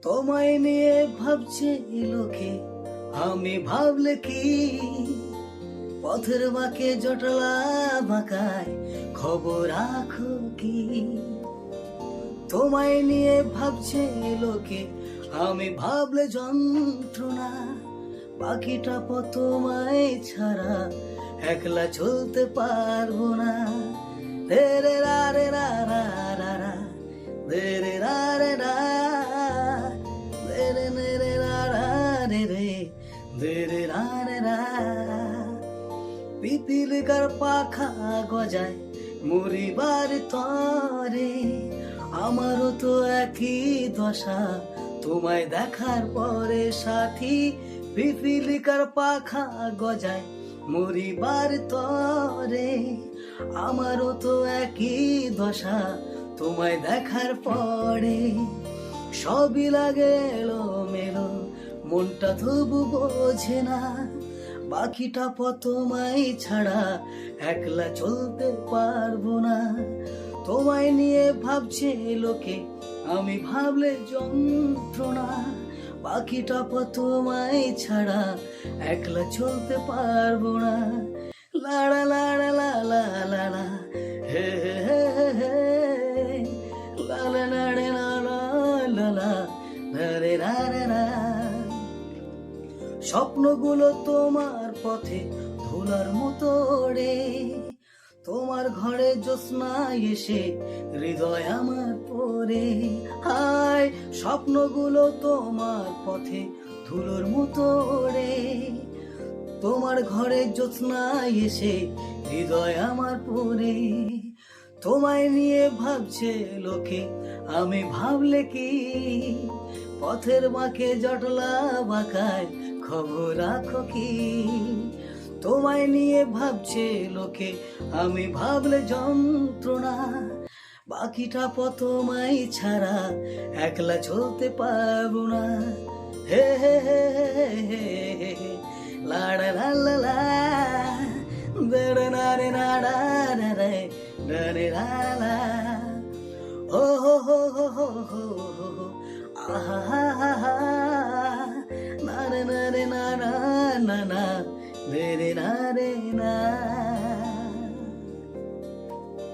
তোমায় নিয়ে ভাবছে লোকে, আমি ভাবলে কি পথের বাঁকে জটলা বাঁকায় খবর রাখো কি? তোমায় নিয়ে ভাবছে লোকে, আমি ভাবলে যন্ত্রণা, বাকিটা পথ তোমায় ছাড়া একলা চলতে পারবো না। রে রে রা রে রা রা রা রা, রে রে রা রে রা, রে রে নে রে রা রা রে রে, রে রে রা রে রা। পিপিলিকার পাখা গজায় মরিবার তরে, আমারও তো একই দশা তোমায় দেখার পরে সাথী। পিপিলিকার পাখা গজায় মরিবার তরে, আমারও তো একই দশা তোমায় দেখার পরে। সবই লাগে এলোমেলো, মনটা তবু বোঝে না, বাকিটা পথ তোমায় ছাড়া একলা চলতে পারবো না। তোমায় নিয়ে ভাবছে লোকে, আমি ভাবলে যন্ত্রণা, বাকিটা পথ তোমায় ছাড়া একলা চলতে পারবো না। লাড়া লাড়া লা লা লা লা, হে হে হে হে, লাড়া লাড়া লা লা লা লা, রে রা রে রা। স্বপ্নগুলো তোমার পথে ধুলার মতো রে, তোমার ঘরে জ্যোৎস্না এসে হৃদয় আমার পরে। হায় স্বপ্নগুলো তোমার পথে ধুলোর মতো রে, তোমার ঘরে জ্যোৎস্না এসে হৃদয় আমার পরে। তোমায় নিয়ে ভাবছে লোকে, আমি ভাবলে কি পথের বাঁকে জটলা বাঁকায় খবর রাখো কি? তোমায় নিয়ে ভাবছে লোকে, আমি ভাবলে যন্ত্রণা, বাকিটা পথ তোমায় ছাড়া একলা চলতে পারবো না। হে হে হে হে হে, লাড়া লা লা লা, দড় না রে না রা রা রে, রে রা লা। ও হো হো হো হো হো হো, আহা হা হা হা, না রে না রে না না না না, রে রে না রে না।